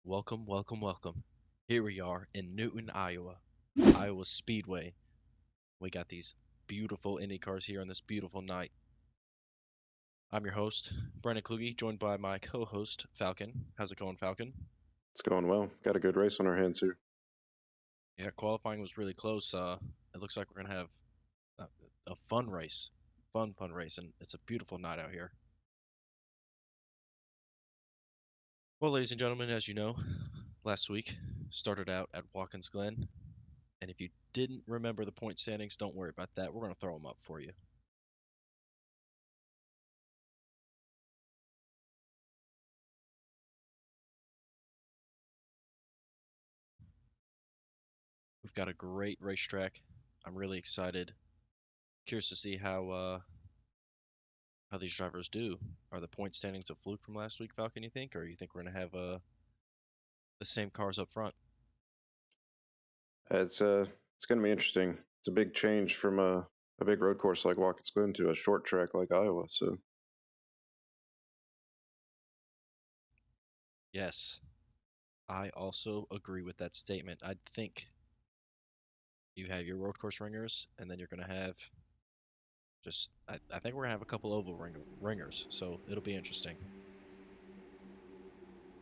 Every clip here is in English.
Welcome, welcome, welcome. Here we are in Newton, Iowa, Iowa Speedway. We got these beautiful Indy cars here on this beautiful night. I'm your host, Brennan Kluge, joined by my co-host, Falcon. How's it going, Falcon? It's going well. Got a good race on our hands here. Yeah, qualifying was really close. It looks like we're gonna have a fun race, fun race, and it's a beautiful night out here. Well, ladies and gentlemen, as you know, last week started out at Watkins Glen. And if you didn't remember the point standings, don't worry about that. We're going to throw them up for you. We've got a great racetrack. I'm really excited. Curious to see how these drivers do. Are the point standings a fluke from last week, Falcon, you think? Or you think we're going to have the same cars up front? It's going to be interesting. It's a big change from a big road course like Watkins Glen to a short track like Iowa. So Yes, I also agree with that statement. I think you have your road course ringers, and then you're going to have I think we're going to have a couple oval ringers, so it'll be interesting.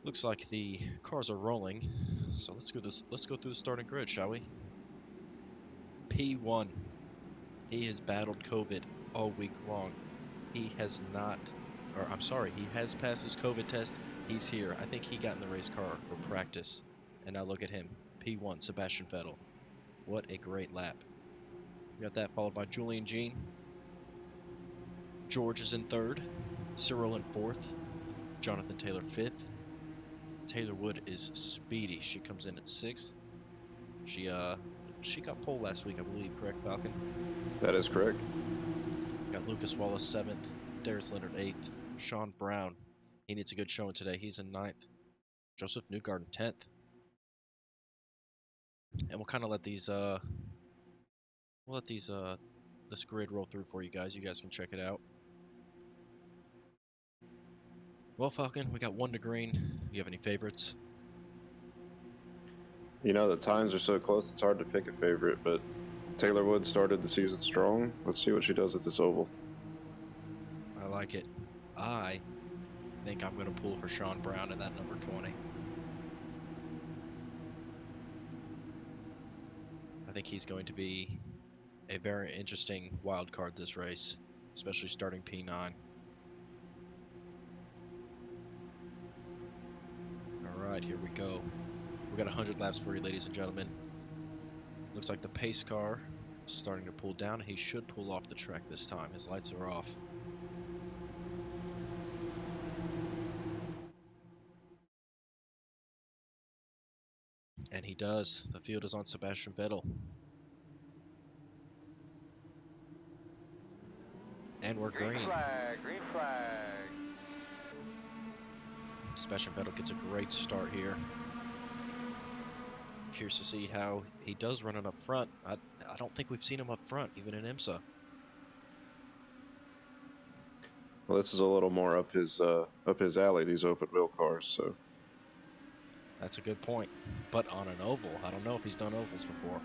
Looks like the cars are rolling, so let's go through the starting grid, shall we? P1. He has battled COVID all week long. He has not, or I'm sorry, he has passed his COVID test. He's here. I think he got in the race car for practice. And now look at him. P1, Sebastian Vettel. What a great lap. We got that followed by Julian Jean. George is in third. Cyril in fourth. Jonathan Taylor fifth. Taylor Wood is speedy. She comes in at sixth. She got pole last week, I believe, correct, Falcon? that is correct. Got Lucas Wallace 7th, Darius Litter 8th, Sean Brown. He needs a good showing today. He's in 9th. Joseph Newgarden 10th. And we'll kind of let these this grid roll through for you guys. You guys can check it out. Well, Falcon, we got 1 to green. You have any favorites? You know, the times are so close, it's hard to pick a favorite, but Taylor Wood started the season strong. Let's see what she does at this oval. I like it. I think I'm going to pull for Sean Brown in that number 20. I think he's going to be a very interesting wild card this race, especially starting P9. All right, here we go. We got 100 laps for you, ladies and gentlemen. Looks like the pace car is starting to pull down. He should pull off the track this time. His lights are off. And he does. The field is on Sebastian Vettel. And we're green. Green flag. Sebastian Vettel gets a great start here. Curious to see how he does run it up front. I don't think we've seen him up front, even in IMSA. Well, this is a little more up his alley, these open wheel cars. So That's a good point. But on an oval, I don't know if he's done ovals before.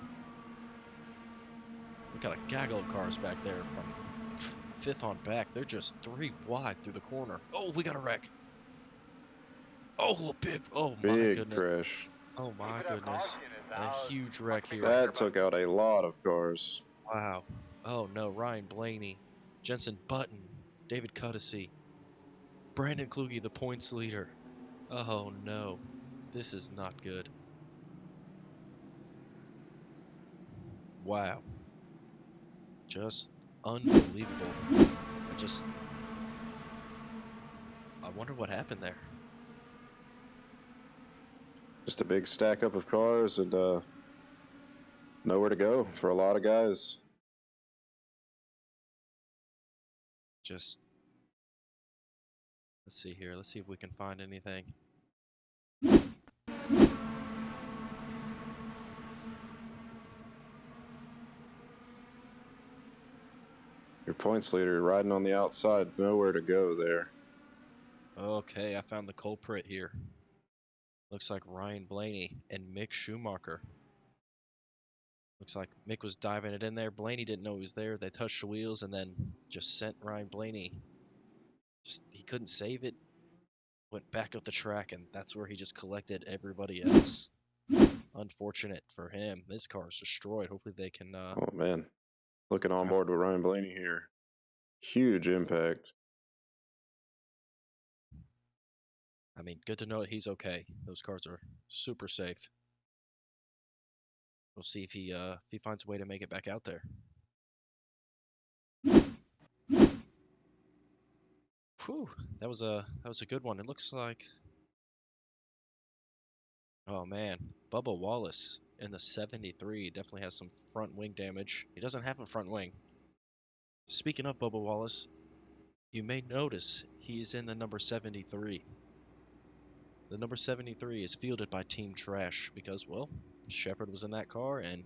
We got a gaggle of cars back there from fifth on back. They're just 3 wide through the corner. Oh, we got a wreck. Oh, oh my big goodness. crash. Oh my goodness. A huge wreck here. That took out a lot of cars. Wow. Oh no, Ryan Blaney, Jensen Button, David Cudacy, Brandon Kluge, the points leader. Oh no, this is not good. Wow. Just unbelievable. I wonder what happened there. Just a big stack up of cars and nowhere to go for a lot of guys. Just, let's see here. Let's see if we can find anything. Your points leader riding on the outside, nowhere to go there. Okay, I found the culprit here. Looks like Ryan Blaney and Mick Schumacher. Looks like Mick was diving it in there. Blaney didn't know he was there. They touched the wheels and then just sent Ryan Blaney. Just he couldn't save it. Went back up the track, and that's where he just collected everybody else. Unfortunate for him. This car is destroyed. Hopefully they can. Oh man, looking on board with Ryan Blaney here. Huge impact. I mean, good to know that he's okay. Those cars are super safe. We'll see if he finds a way to make it back out there. Whew, that was a good one. It looks like, oh man, Bubba Wallace in the 73 definitely has some front wing damage. He doesn't have a front wing. Speaking of Bubba Wallace, you may notice he is in the number 73. The number 73 is fielded by Team Trash because, well, Shepard was in that car and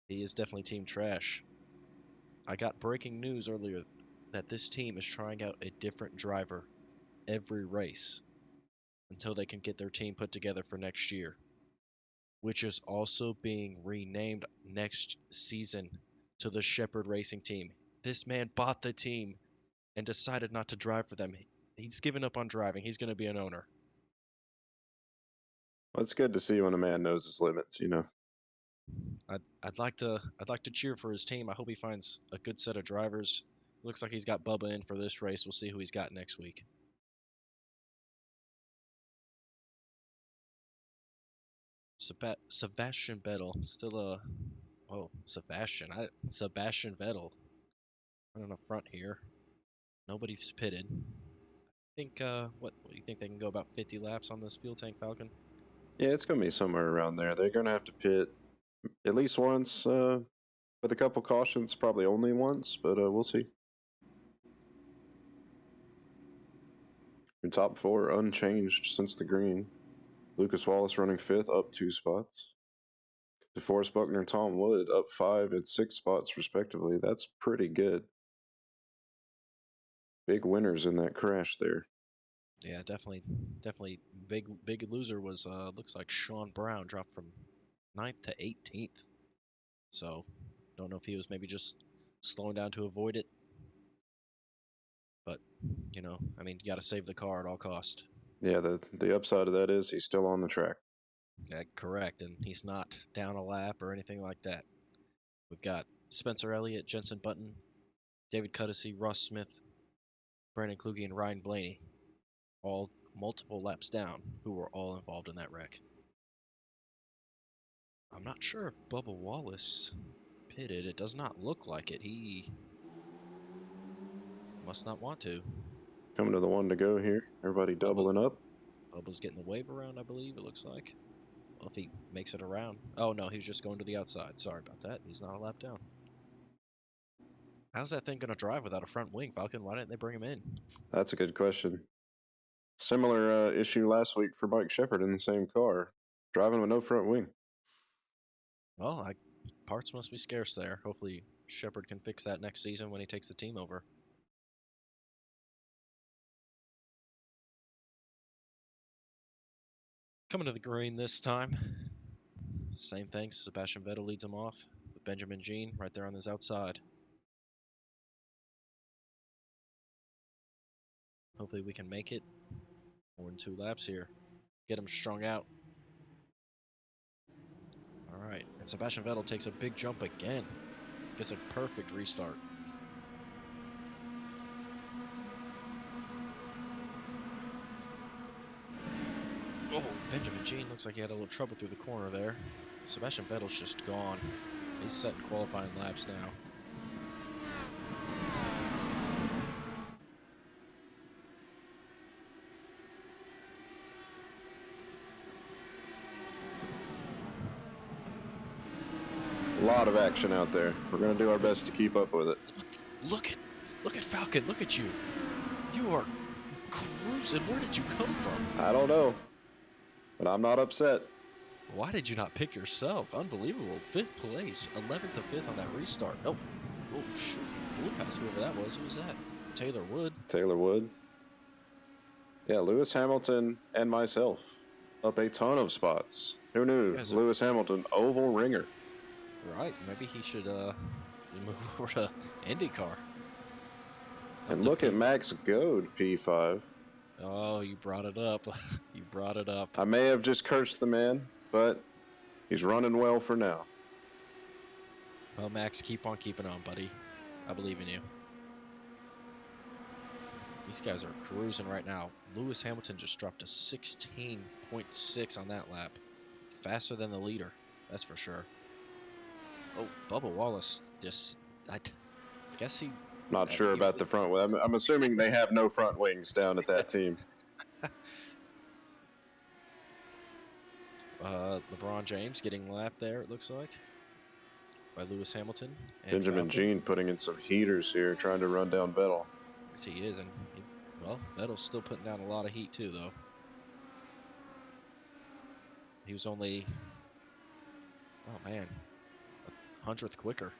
he is definitely Team Trash. I got breaking news earlier that this team is trying out a different driver every race until they can get their team put together for next year, which is also being renamed next season to the Shepard Racing Team. This man bought the team and decided not to drive for them. He's given up on driving. He's going to be an owner. Well, it's good to see when a man knows his limits, you know. I'd like to cheer for his team. I hope he finds a good set of drivers. Looks like he's got Bubba in for this race. We'll see who he's got next week. Sebastian Vettel still Sebastian Vettel running up front here. Nobody's pitted. I think what do you think they can go about 50 laps on this fuel tank Falcon? Yeah, it's going to be somewhere around there. They're going to have to pit at least once with a couple cautions, probably only once, but we'll see. Your top four unchanged since the green. Lucas Wallace running fifth, up 2 spots. DeForest Buckner and Tom Wood up 5 and 6 spots, respectively. That's pretty good. Big winners in that crash there. Yeah, definitely. Big loser was looks like Sean Brown dropped from 9th to 18th. So, don't know if he was maybe just slowing down to avoid it. But, I mean, you got to save the car at all cost. Yeah, the upside of that is he's still on the track. Yeah, correct, and he's not down a lap or anything like that. We've got Spencer Elliott, Jensen Button, David Cudacy, Ross Smith, Brandon Kluge, and Ryan Blaney, all multiple laps down, who were all involved in that wreck. I'm not sure if Bubba Wallace pitted. It does not look like it. He must not want to. Coming to the one to go here. Everybody doubling up. Bubba's getting the wave around, I believe, it looks like. Well, if he makes it around. Oh, no, he was just going to the outside. Sorry about that. He's not a lap down. How's that thing going to drive without a front wing, Falcon? Why didn't they bring him in? That's a good question. Similar issue last week for Mike Shepard in the same car. Driving with no front wing. Well, parts must be scarce there. Hopefully Shepard can fix that next season when he takes the team over. Coming to the green this time. Same thing. Sebastian Vettel leads him off with Benjamin Jean right there on his outside. Hopefully we can make it. More than 2 laps here. Get him strung out. All right. And Sebastian Vettel takes a big jump again. Gets a perfect restart. Oh, Benjamin Jean looks like he had a little trouble through the corner there. Sebastian Vettel's just gone. He's setting qualifying laps now. A lot of action out there. We're going to do our best to keep up with it. Look at Falcon. Look at you. You are cruising. Where did you come from? I don't know, but I'm not upset. Why did you not pick yourself? Unbelievable. 5th place. 11th to 5th on that restart. Oh shoot. Blew past whoever that was. Who was that? Taylor Wood. Yeah, Lewis Hamilton and myself. Up a ton of spots. Who knew? Guys are Lewis Hamilton, oval ringer. right. Maybe he should move over to IndyCar. Up And to look at P. Max Goad, P5. Oh, you brought it up. You brought it up. I may have just cursed the man, but he's running well for now. Well, Max, keep on keeping on, buddy. I believe in you. These guys are cruising right now. Lewis Hamilton just dropped a 16.6 on that lap. Faster than the leader, that's for sure. Oh, Bubba Wallace just, I guess he, Not sure he about the front wing. I'm assuming they have no front wings down at that team. LeBron James getting lapped there, it looks like, by Lewis Hamilton. And Benjamin Falcon. Jean putting in some heaters here, trying to run down Vettel. Yes, he is, and well, Vettel's still putting down a lot of heat too, though. He was only, oh man, 100th quicker.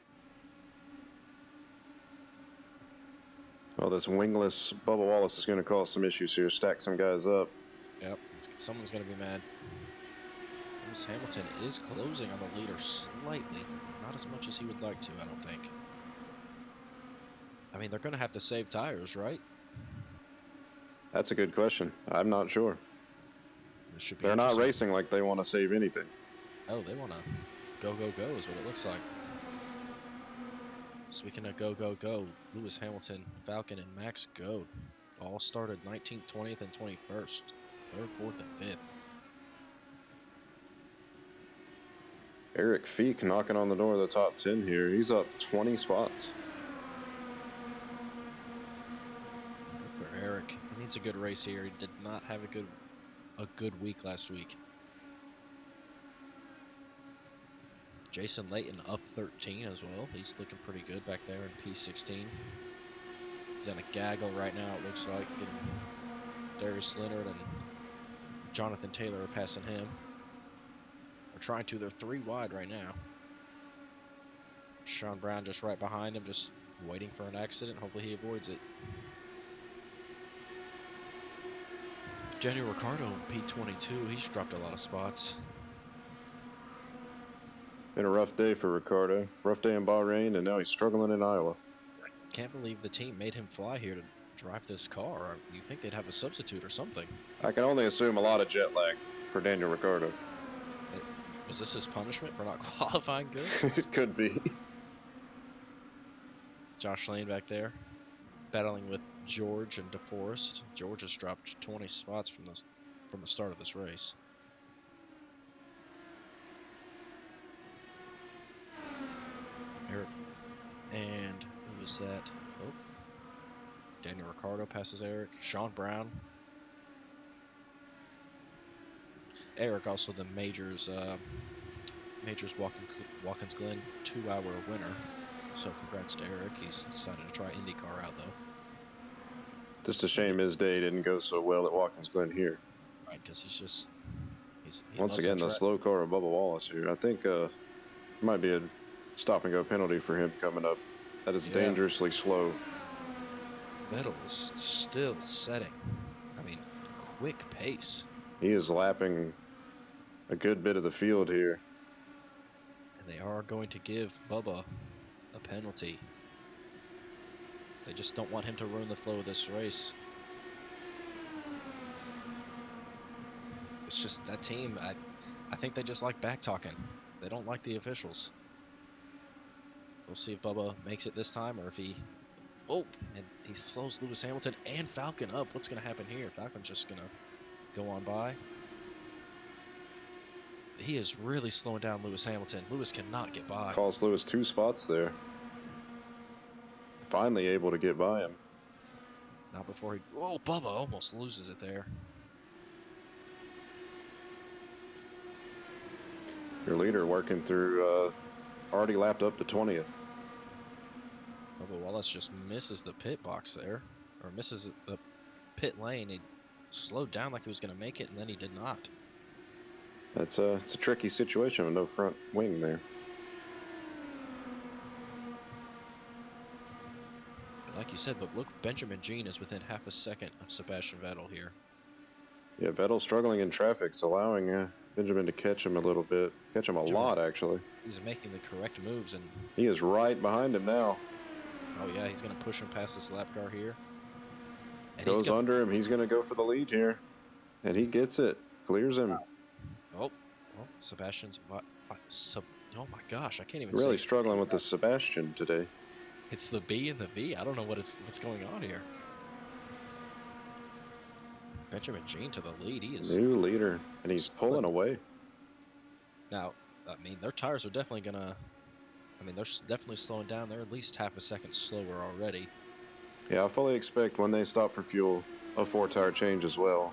Well, this wingless Bubba Wallace is going to cause some issues here, stack some guys up. Yep, someone's going to be mad. Lewis Hamilton is closing on the leader slightly. Not as much as he would like to, I don't think. I mean, they're going to have to save tires, right? That's a good question. I'm not sure. It should be They're not interesting. racing like they want to save anything. Oh, they want to go, go, go is what it looks like. Speaking of go, go, go, Lewis Hamilton, Falcon, and Max Goad all started 19th, 20th, and 21st. 3rd, 4th, and 5th. Eric Feek knocking on the door of the top 10 here. He's up 20 spots. Good for Eric. He needs a good race here. He did not have a good week last week. Jason Layton up 13 as well. He's looking pretty good back there in P16. He's in a gaggle right now, it looks like. Getting Darius Litter and Jonathan Taylor are passing him. They're trying to. They're 3 wide right now. Sean Brown just right behind him, just waiting for an accident. Hopefully he avoids it. Daniel Ricciardo, P22. He's dropped a lot of spots. Been a rough day for Ricardo. Rough day in Bahrain, and now he's struggling in Iowa. Can't believe the team made him fly here to drive this car. You think they'd have a substitute or something. I can only assume a lot of jet lag for Daniel Ricciardo. Was this his punishment for not qualifying good? It could be. Josh Lane back there, battling with George and DeForest. George has dropped 20 spots from the start of this race. Eric, and who was that? Oh, Daniel Ricciardo passes Eric. Sean Brown. Eric also the Majors Watkins Glen 2-hour winner. So congrats to Eric. He's decided to try IndyCar out though. Just a shame his day didn't go so well at Watkins Glen here. Right, because he Once loves again, that the track. slow car of Bubba Wallace here. I think might be a stop and go penalty for him coming up. That is dangerously slow. Vettel is still setting. I mean, quick pace. He is lapping a good bit of the field here. And they are going to give Bubba a penalty. They just don't want him to ruin the flow of this race. It's just that team, I think they just like back talking. They don't like the officials. We'll see if Bubba makes it this time or if he... Oh, and he slows Lewis Hamilton and Falcon up. What's going to happen here? Falcon's just going to go on by. He is really slowing down Lewis Hamilton. Lewis cannot get by. Calls Lewis 2 spots there. Finally able to get by him. Not before he... Oh, Bubba almost loses it there. Your leader working through, already lapped up to 20th. Bubba Wallace just misses the pit box there. Or misses the pit lane. He slowed down like he was going to make it, and then he did not. It's a tricky situation with no front wing there. But like you said, but look, Benjamin Jean is within half a second of Sebastian Vettel here. Yeah, Vettel struggling in traffic's allowing Benjamin to catch him a little bit. Catch him a lot, actually. He's making the correct moves, and he is right behind him now. Oh yeah, he's gonna push him past this lap car here. And Goes under him. He's gonna go for the lead here, and he gets it. Clears him. Oh, well, Sebastian's what? Oh my gosh, I can't even. Really struggling with the Sebastian today. It's the B and the V. I don't know what's going on here. Benjamin Jean to the lead. He is new leader, and he's pulling away. Now, I mean, their tires are definitely gonna. I mean, they're definitely slowing down. They're at least half a second slower already. Yeah, I fully expect when they stop for fuel, a 4-tire change as well.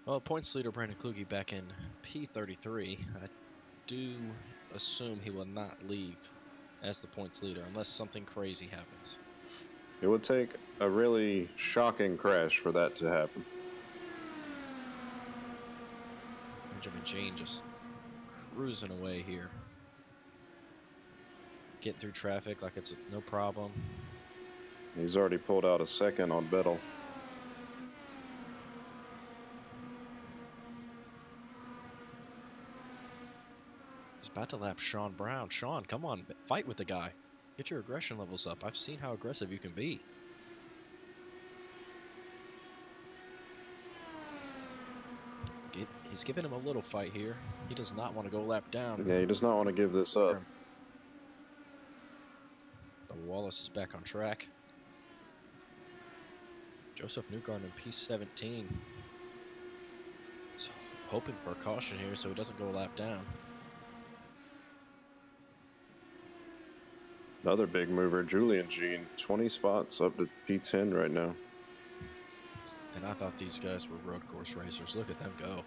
Well, points leader Brandon Kluge back in P33. I do assume he will not leave as the points leader unless something crazy happens. It would take a really shocking crash for that to happen. Benjamin Jean just cruising away here. Getting through traffic like it's no problem. He's already pulled out a second on Vettel. He's about to lap Sean Brown. Sean, come on, fight with the guy. Get your aggression levels up. I've seen how aggressive you can be. He's giving him a little fight here. He does not want to go lap down. Yeah, he does not want to give this up. The Wallace is back on track. Joseph Newgarden in P17. He's hoping for a caution here so he doesn't go a lap down. Another big mover, Julian Jean, 20 spots up to P10 right now. And I thought these guys were road course racers. Look at them go.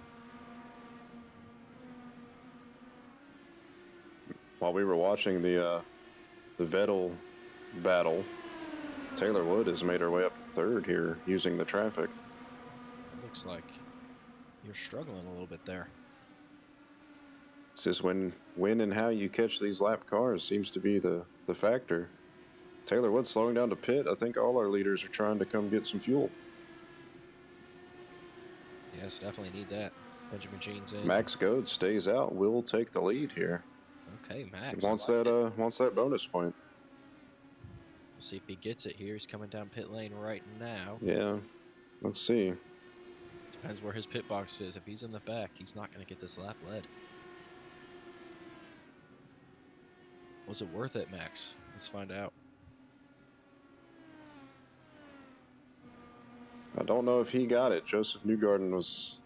While we were watching the Vettel battle, Taylor Wood has made her way up to third here using the traffic. It looks like you're struggling a little bit there. It's just when and how you catch these lap cars seems to be the factor. Taylor Wood slowing down to pit. I think all our leaders are trying to come get some fuel. Yes, definitely need that. Benjamin Jean's in. Max Goad stays out. Will take the lead here. Okay, Max. He wants that bonus point. We'll see if he gets it here. He's coming down pit lane right now. Yeah, let's see. Depends where his pit box is. If he's in the back, he's not going to get this lap led. Was it worth it, Max? Let's find out. I don't know if he got it. Joseph Newgarden was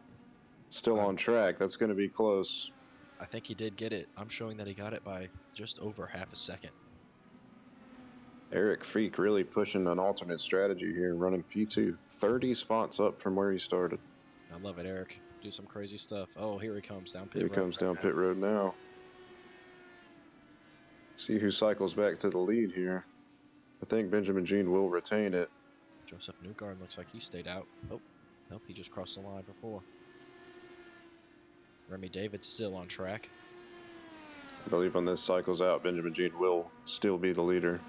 still on track. That's going to be close. I think he did get it. I'm showing that he got it by just over half a second. Eric Freak really pushing an alternate strategy here, running P2. 30 spots up from where he started. I love it, Eric. Do some crazy stuff. Oh, here he comes down pit road. Here he comes down pit road now. See who cycles back to the lead here. I think Benjamin Jean will retain it. Joseph Newgarden looks like he stayed out. Oh, nope, he just crossed the line before. Remy David's still on track. I believe when this cycles out, Benjamin Jean will still be the leader.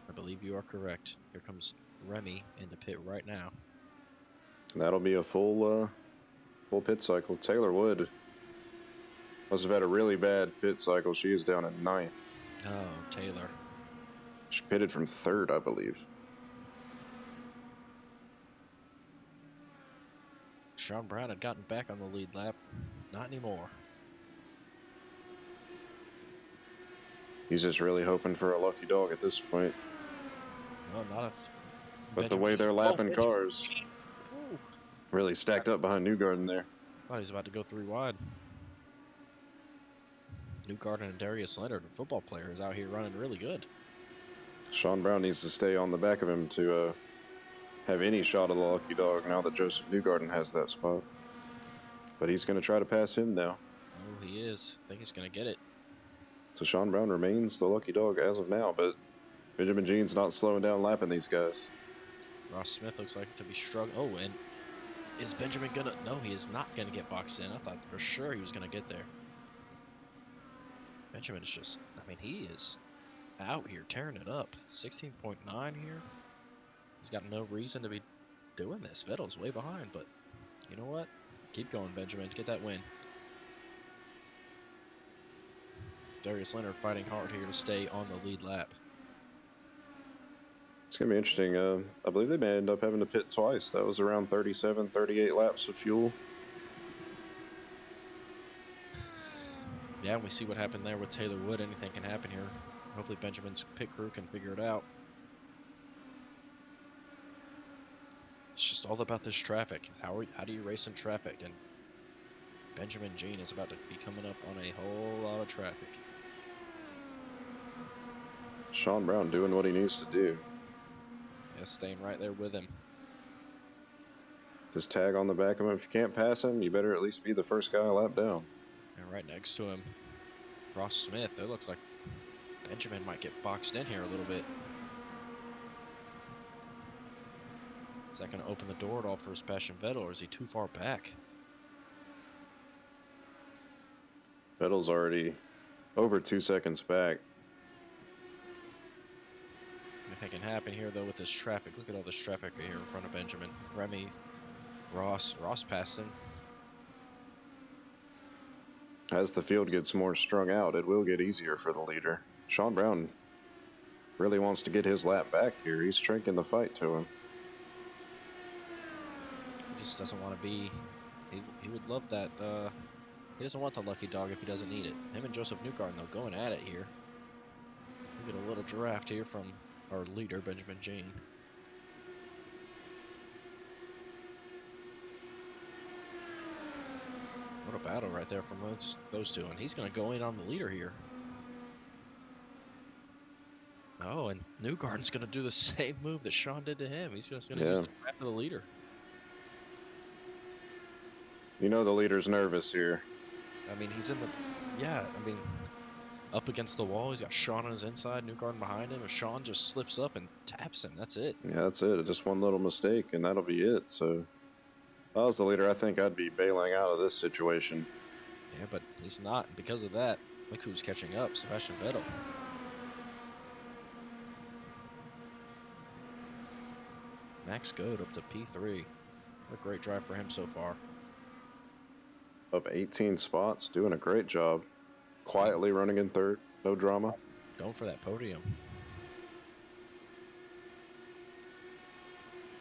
I believe you are correct. Here comes Remy into pit right now. And that'll be a full pit cycle. Taylor Wood must have had a really bad pit cycle. She is down at 9th. Oh, Taylor. She pitted from 3rd, I believe. Sean Brown had gotten back on the lead lap. Not anymore. He's just really hoping for a lucky dog at this point. Well, not if... But the way they're lapping cars, really stacked up behind Newgarden there. Thought he was about to go 3 wide. Newgarden and Darius Litter, the football player, is out here running really good. Sean Brown needs to stay on the back of him to have any shot of the lucky dog now that Joseph Newgarden has that spot. But he's going to try to pass him now. Oh, he is. I think he's going to get it. So Sean Brown remains the lucky dog as of now, but Benjamin Jean's not slowing down lapping these guys. Ross Smith looks like to be struggling. Oh, and is Benjamin going to... No, he is not going to get boxed in. I thought for sure he was going to get there. Benjamin is just... I mean, he is out here, tearing it up. 16.9 here. He's got no reason to be doing this. Vettel's way behind, but you know what? Keep going, Benjamin. Get that win. Darius Litter fighting hard here to stay on the lead lap. It's going to be interesting. I believe they may end up having to pit twice. That was around 37, 38 laps of fuel. Yeah, we see what happened there with Taylor Wood. Anything can happen here. Hopefully Benjamin's pit crew can figure it out. It's just all about this traffic. How do you race in traffic? And Benjamin Jean is about to be coming up on a whole lot of traffic. Sean Brown doing what he needs to do. Yeah, staying right there with him. Just tag on the back of him. If you can't pass him, you better at least be the first guy a lap down. And right next to him, Ross Smith. It looks like Benjamin might get boxed in here a little bit. Is that going to open the door at all for Sebastian Vettel, or is he too far back? Vettel's already over 2 seconds back. Anything can happen here, though, with this traffic. Look at all this traffic right here in front of Benjamin. Remy, Ross passed him. As the field gets more strung out, it will get easier for the leader. Sean Brown really wants to get his lap back here. He's shrinking the fight to him. He just doesn't want to be... He would love that... he doesn't want the lucky dog if he doesn't need it. Him and Joseph Newgarden, though, going at it here. We get a little draft here from our leader, Benjamin Jean. What a battle right there from those two. And he's going to go in on the leader here. Oh, and Newgarden's going to do the same move that Sean did to him. He's just going to use it after the leader. You know the leader's nervous here. I mean, he's in the... Yeah, I mean, up against the wall. He's got Sean on his inside, Newgarden behind him. If Sean just slips up and taps him, that's it. Yeah, that's it. Just one little mistake, and that'll be it. So, if I was the leader, I think I'd be bailing out of this situation. Yeah, but he's not. Because of that, look who's catching up, Sebastian Vettel. Max Goad up to P3. What a great drive for him so far. Up 18 spots, doing a great job. Quietly running in third, no drama. Going for that podium.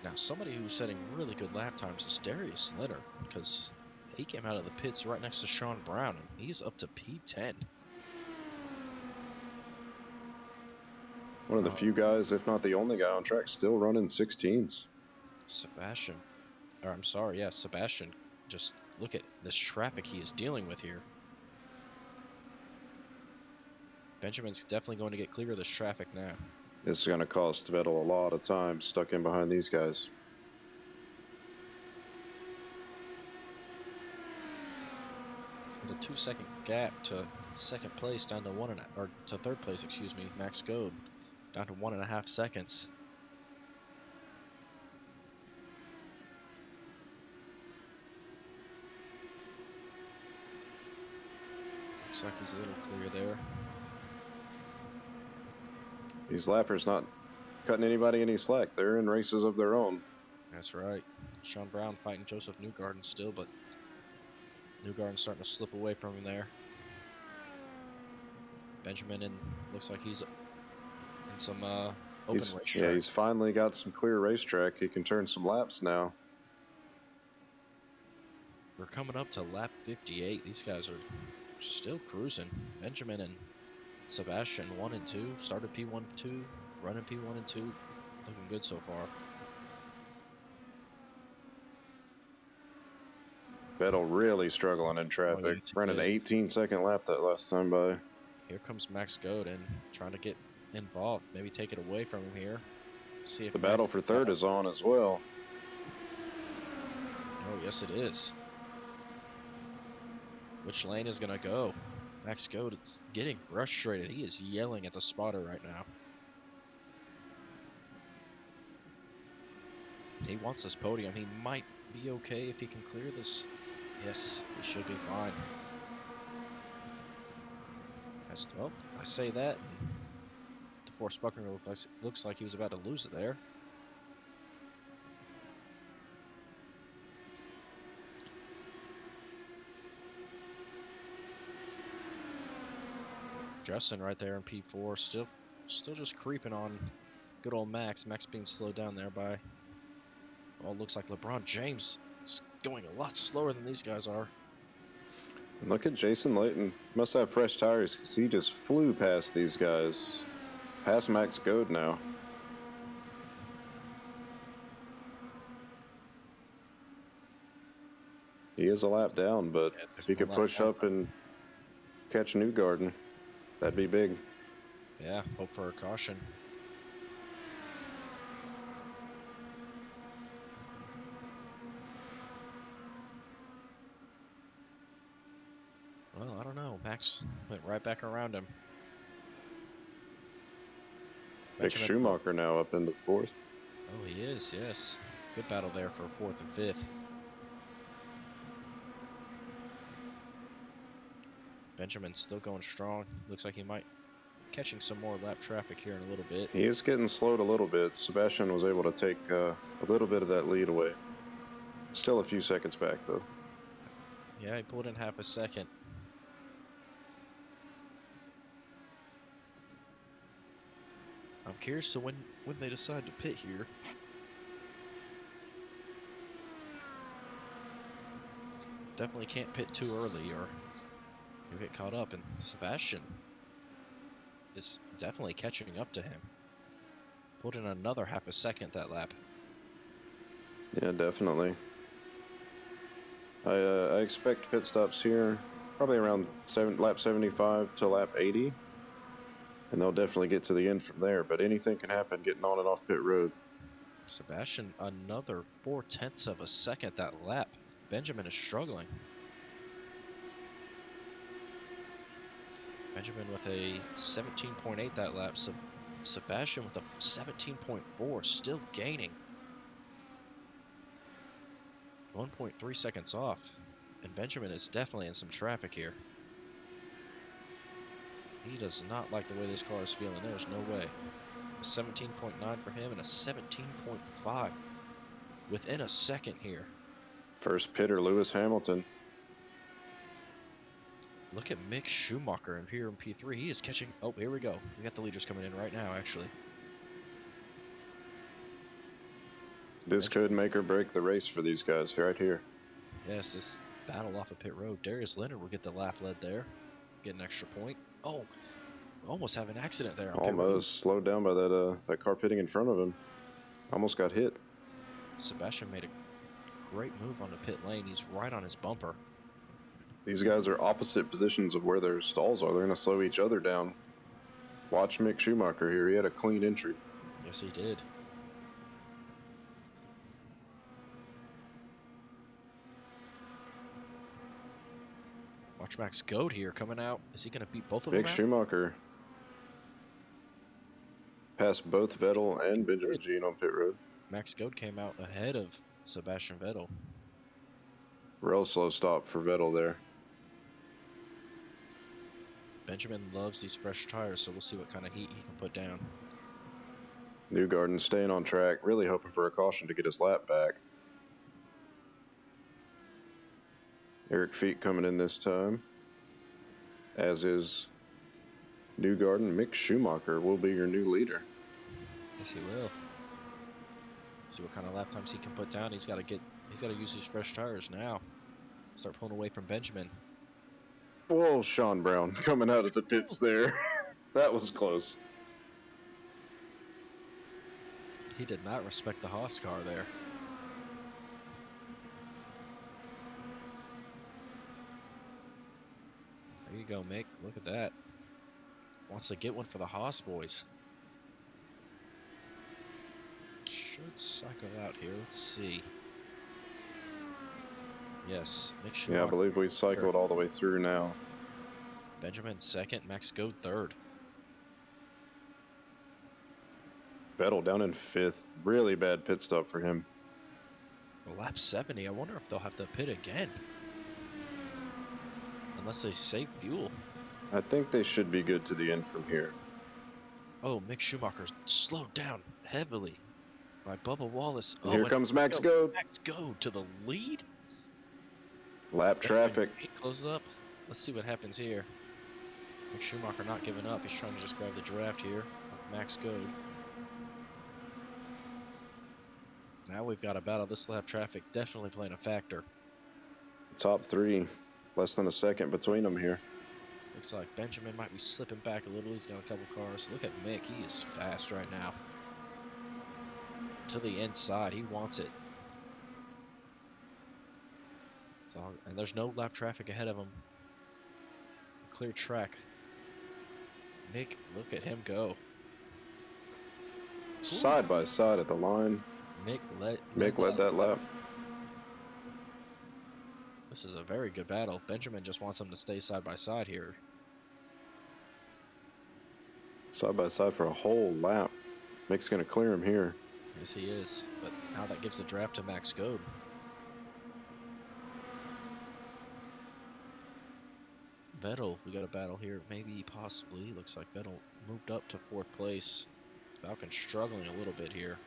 Now, somebody who's setting really good lap times is Darius Litter, because he came out of the pits right next to Sean Brown, and he's up to P10. One of the few guys, if not the only guy on track, still running 16s. Sebastian, just look at this traffic he is dealing with here. Benjamin's definitely going to get clear of this traffic now. This is going to cost Vettel a lot of time stuck in behind these guys. With a 2-second gap to second place down to to third place, excuse me, Max Goad down to 1.5 seconds. Looks like he's a little clear there. These lappers not cutting anybody any slack. They're in races of their own. That's right. Sean Brown fighting Joseph Newgarden still, but Newgarden's starting to slip away from him there. Benjamin looks like he's in some open racetrack. Yeah, he's finally got some clear racetrack. He can turn some laps now. We're coming up to lap 58. These guys are still cruising. Benjamin and Sebastian 1 and 2, started P1 2, running P1 and 2, looking good so far. Vettel really struggling in traffic. Ran an 18-second lap that last time by. Here comes Max Godin trying to get involved, maybe take it away from him here. See if the battle for third is on as well. Oh, yes it is. Which lane is going to go? Max Godin's getting frustrated. He is yelling at the spotter right now. He wants this podium. He might be okay if he can clear this. Yes, he should be fine. Well, I say that. Forrest Buckner looks like he was about to lose it there. Justin right there in P4, still just creeping on good old Max. Max being slowed down there by, well, it looks like LeBron James is going a lot slower than these guys are. And look at Jason Layton. Must have fresh tires because he just flew past these guys. Past Max Goad now. He is a lap down, but Yeah, if he could push up and catch Newgarden, that'd be big. Yeah, hope for a caution. Well, I don't know. Max went right back around him. Mick Schumacher now up into 4th. Oh, he is, yes. Good battle there for 4th and 5th. Benjamin's still going strong. Looks like he might catching some more lap traffic here in a little bit. He is getting slowed a little bit. Sebastian was able to take a little bit of that lead away. Still a few seconds back, though. Yeah, he pulled in half a second. I'm curious to when they decide to pit here. Definitely can't pit too early or you'll get caught up, and Sebastian is definitely catching up to him. Pulled in another half a second that lap. Yeah, definitely. I expect pit stops here probably around lap 75 to lap 80. And they'll definitely get to the end from there, but anything can happen getting on and off pit road. Sebastian, another 0.4 of a second that lap. Benjamin is struggling. Benjamin with a 17.8 that lap. Sebastian with a 17.4, still gaining. 1.3 seconds off. And Benjamin is definitely in some traffic here. He does not like the way this car is feeling. There's no way. A 17.9 for him and a 17.5 within a second here. First pitter, Lewis Hamilton. Look at Mick Schumacher in here in P3. He is catching. Oh, here we go. We got the leaders coming in right now, actually. This could make or break the race for these guys right here. Yes, this battle off of pit road. Darius Litter will get the lap lead there. Get an extra point. Oh, almost have an accident there. Almost slowed down by that car pitting in front of him. Almost got hit. Sebastian made a great move on the pit lane. He's right on his bumper. These guys are opposite positions of where their stalls are. They're going to slow each other down. Watch Mick Schumacher here. He had a clean entry. Yes, he did. Watch Max Goad here coming out. Is he going to beat both of them? Mick Schumacher passed both Vettel and Benjamin Jean on pit road. Max Goad came out ahead of Sebastian Vettel. Real slow stop for Vettel there. Benjamin loves these fresh tires, so we'll see what kind of heat he can put down. Newgarden staying on track, really hoping for a caution to get his lap back. Eric Feet coming in this time, as is Newgarden. Mick Schumacher will be your new leader. Yes, he will. See what kind of lap times he can put down. He's got to use his fresh tires now. Start pulling away from Benjamin. Whoa, Sean Brown coming out of the pits there. That was close. He did not respect the Haas car there. There you go, Mick. Look at that. Wants to get one for the Haas boys. Should cycle out here. Let's see. Yes, Mick Schumacher. Yeah, I believe we cycled all the way through now. Benjamin second, Max Goad third. Vettel down in 5th. Really bad pit stop for him. Well, lap 70. I wonder if they'll have to pit again. Unless they save fuel. I think they should be good to the end from here. Oh, Mick Schumacher's slowed down heavily by Bubba Wallace. And Oh, here and comes here we Max go. Goad. Max go to the lead. Lap Benjamin traffic. closes up. Let's see what happens here. Mick Schumacher not giving up. He's trying to just grab the draft here of Max Goad. Now we've got a battle. This lap traffic definitely playing a factor. Top three. Less than a second between them here. Looks like Benjamin might be slipping back a little. He's got a couple cars. Look at Mick. He is fast right now. To the inside. He wants it. It's all, and there's no lap traffic ahead of him. Clear track. Mick, look at him go. Side by side at the line. Mick led that lap. This is a very good battle. Benjamin just wants them to stay side by side here. Side by side for a whole lap. Mick's going to clear him here. Yes, he is. But now that gives the draft to Max Goad. Vettel, we got a battle here. Maybe, possibly. Looks like Vettel moved up to 4th place. Falcon struggling a little bit here.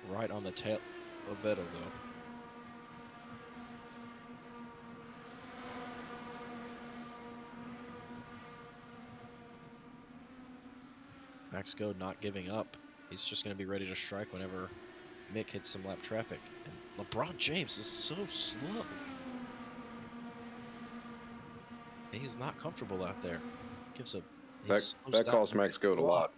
Right on the tail of Vettel, though. Max Goad not giving up. He's just going to be ready to strike whenever Mick hits some lap traffic. And LeBron James is so slow. He's not comfortable out there. Gives a That costs Max Goad a lot.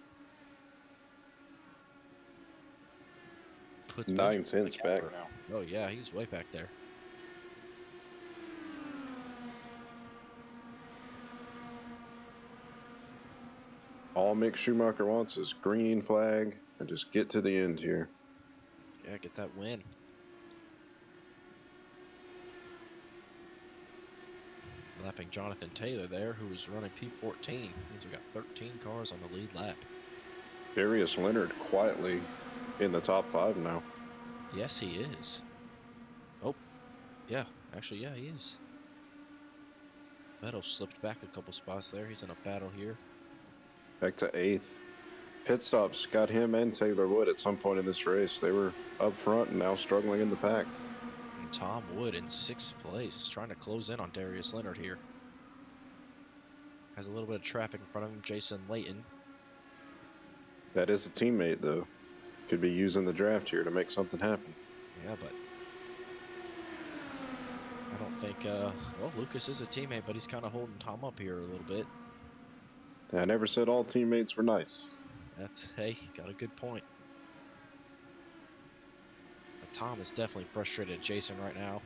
Puts 9/10 back now. Oh yeah, he's way back there. All Mick Schumacher wants is green flag and just get to the end here. Yeah, get that win. Lapping Jonathan Taylor there, who was running P14. Means we got 13 cars on the lead lap. Darius Litter quietly in the top 5 now. Yes, he is. Oh, yeah. Actually, yeah, he is. Vettel slipped back a couple spots there. He's in a battle here. Back to 8th. Pit stops got him and Taylor Wood at some point in this race. They were up front and now struggling in the pack. And Tom Wood in 6th place, trying to close in on Darius Litter here. Has a little bit of traffic in front of him. Jason Layton. That is a teammate, though. Could be using the draft here to make something happen. Yeah, but I don't think, well, Lucas is a teammate, but he's kind of holding Tom up here a little bit. I never said all teammates were nice. Hey, got a good point. But Tom is definitely frustrated at Jason right now.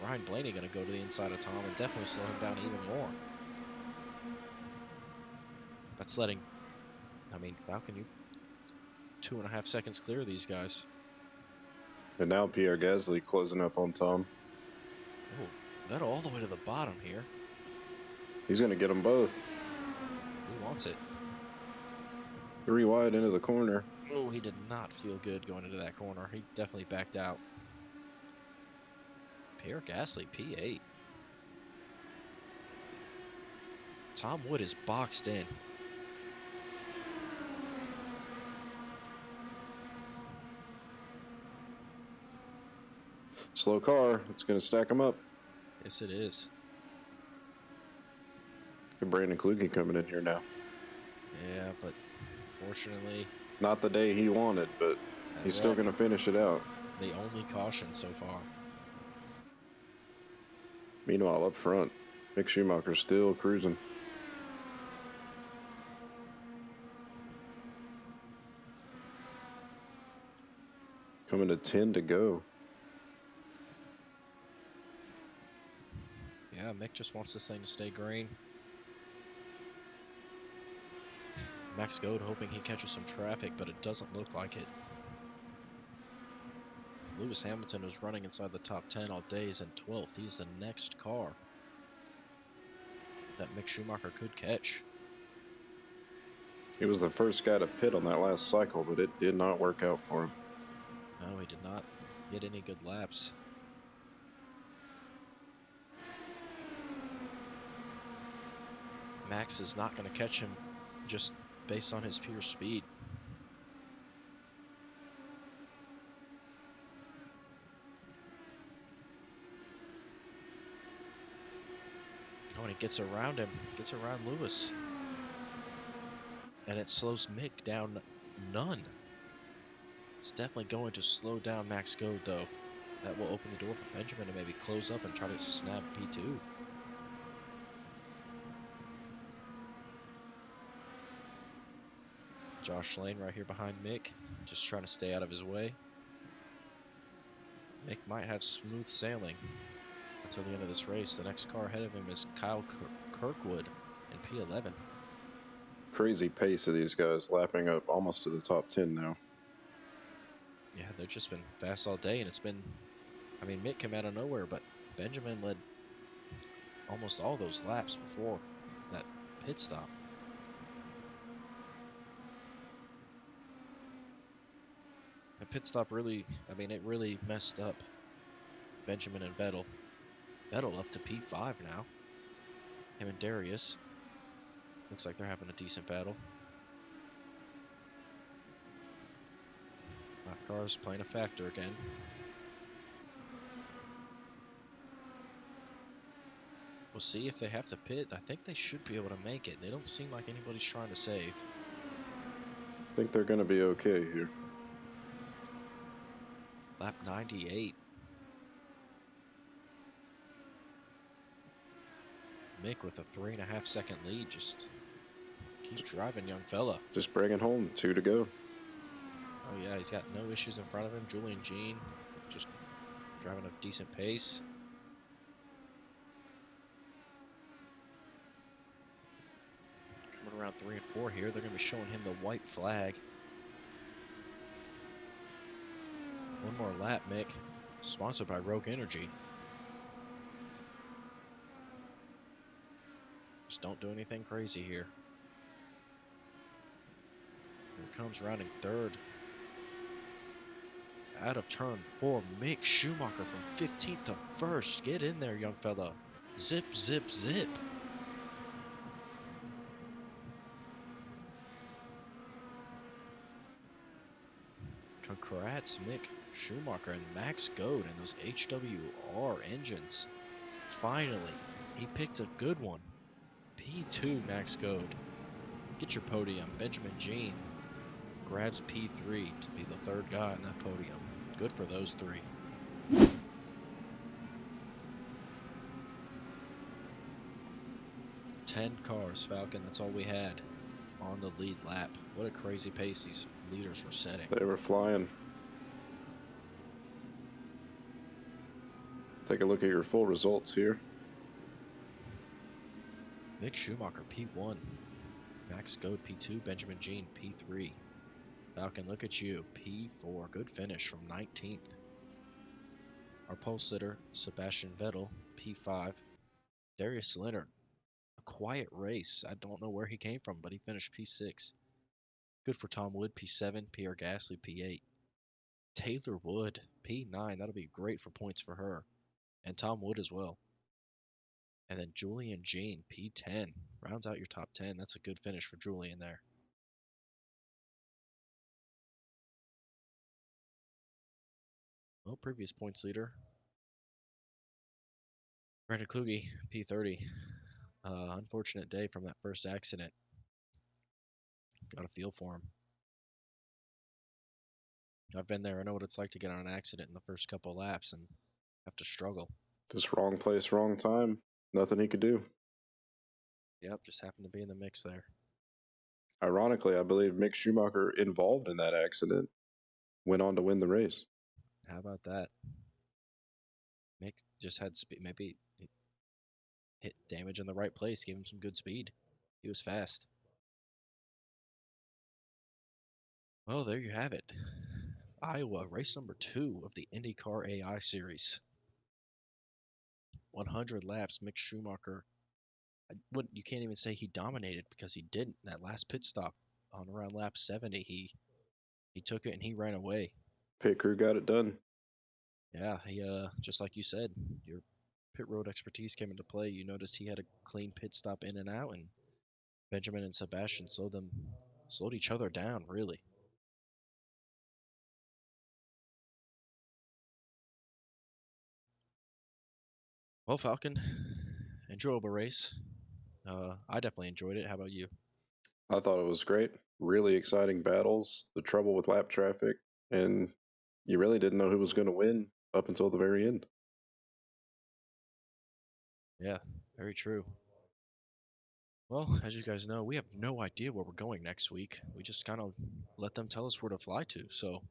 Ryan Blaney going to go to the inside of Tom and definitely slow him down even more. That's letting, I mean, Falcon, you 2.5 seconds clear of these guys. And now Pierre Gasly closing up on Tom. Oh, Vettel all the way to the bottom here. He's going to get them both. He wants it. 3 wide into the corner. Oh, he did not feel good going into that corner. He definitely backed out. Pierre Gasly, P8. Tom Wood is boxed in. Slow car. It's going to stack him up. Yes, it is. Good Brandon Kluge coming in here now. Yeah, but fortunately, not the day he wanted, but he's still going to finish it out. The only caution so far. Meanwhile, up front, Mick Schumacher's still cruising. Coming to 10 to go. Yeah, Mick just wants this thing to stay green. Max Goad hoping he catches some traffic, but it doesn't look like it. Lewis Hamilton was running inside the top 10 all day. He's in 12th. He's the next car that Mick Schumacher could catch. He was the first guy to pit on that last cycle, but it did not work out for him. No, he did not get any good laps. Max is not going to catch him just based on his pure speed. Oh, and he gets around him, gets around Lewis. And it slows Mick down none. It's definitely going to slow down Max Goad, though. That will open the door for Benjamin to maybe close up and try to snap P2. Josh Lane right here behind Mick, just trying to stay out of his way. Mick might have smooth sailing until the end of this race. The next car ahead of him is Kyle Kirkwood in P11. Crazy pace of these guys, lapping up almost to the top 10 now. Yeah, they've just been fast all day, and it's been, I mean, Mick came out of nowhere, but Benjamin led almost all those laps before that pit stop. The pit stop really, I mean, it really messed up Benjamin and Vettel. Vettel up to P5 now. Him and Darius. Looks like they're having a decent battle. Lap cars playing a factor again. We'll see if they have to pit. I think they should be able to make it. They don't seem like anybody's trying to save. I think they're going to be okay here. Lap 98. Mick with a 3.5 second lead. Just keep driving, young fella. Just bringing home 2 to go. Oh yeah, he's got no issues in front of him. Julian Jean just driving a decent pace. Coming around 3 and 4 here, they're going to be showing him the white flag. One more lap, Mick. Sponsored by Rogue Energy. Just don't do anything crazy here. Here comes rounding third. Out of turn 4, Mick Schumacher from 15th to 1st. Get in there, young fella. Zip, zip, zip. Congrats, Mick Schumacher and Max Goad and those HWR engines. Finally, he picked a good one. P2 Max Goad. Get your podium. Benjamin Jean grabs P3 to be the third guy on that podium. Good for those three. Ten cars, Falcon. That's all we had on the lead lap. What a crazy pace these leaders were setting. They were flying. Take a look at your full results here. Mick Schumacher, P1. Max Goad, P2. Benjamin Jean, P3. Falcon, look at you, P4. Good finish from 19th. Our pole sitter, Sebastian Vettel, P5. Darius Litter, a quiet race. I don't know where he came from, but he finished P6. Good for Tom Wood, P7. Pierre Gasly, P8. Taylor Wood, P9. That'll be great for points for her. And Tom Wood as well. And then Julian Jean, P10. Rounds out your top 10. That's a good finish for Julian there. Well, previous points leader, Brandon Kluge, P30. Unfortunate day from that first accident. Got a feel for him. I've been there. I know what it's like to get on an accident in the first couple of laps and have to struggle. Just wrong place, wrong time. Nothing he could do. Yep, just happened to be in the mix there. Ironically, I believe Mick Schumacher, involved in that accident, went on to win the race. How about that? Mick just had speed. Maybe hit damage in the right place, gave him some good speed. He was fast. Well, there you have it. Iowa, race number 2 of the IndyCar AI series. 100 laps, Mick Schumacher. You can't even say he dominated because he didn't. That last pit stop on around lap 70, he took it and he ran away. Pit crew got it done. Yeah, he just like you said, your pit road expertise came into play. You noticed he had a clean pit stop in and out and Benjamin and Sebastian slowed each other down, really. Well, Falcon, enjoyable race. I definitely enjoyed it. How about you? I thought it was great. Really exciting battles, the trouble with lap traffic, and you really didn't know who was going to win up until the very end. Yeah, very true. Well, as you guys know, we have no idea where we're going next week. We just kind of let them tell us where to fly to. So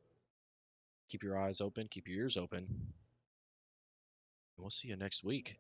keep your eyes open, keep your ears open, and we'll see you next week.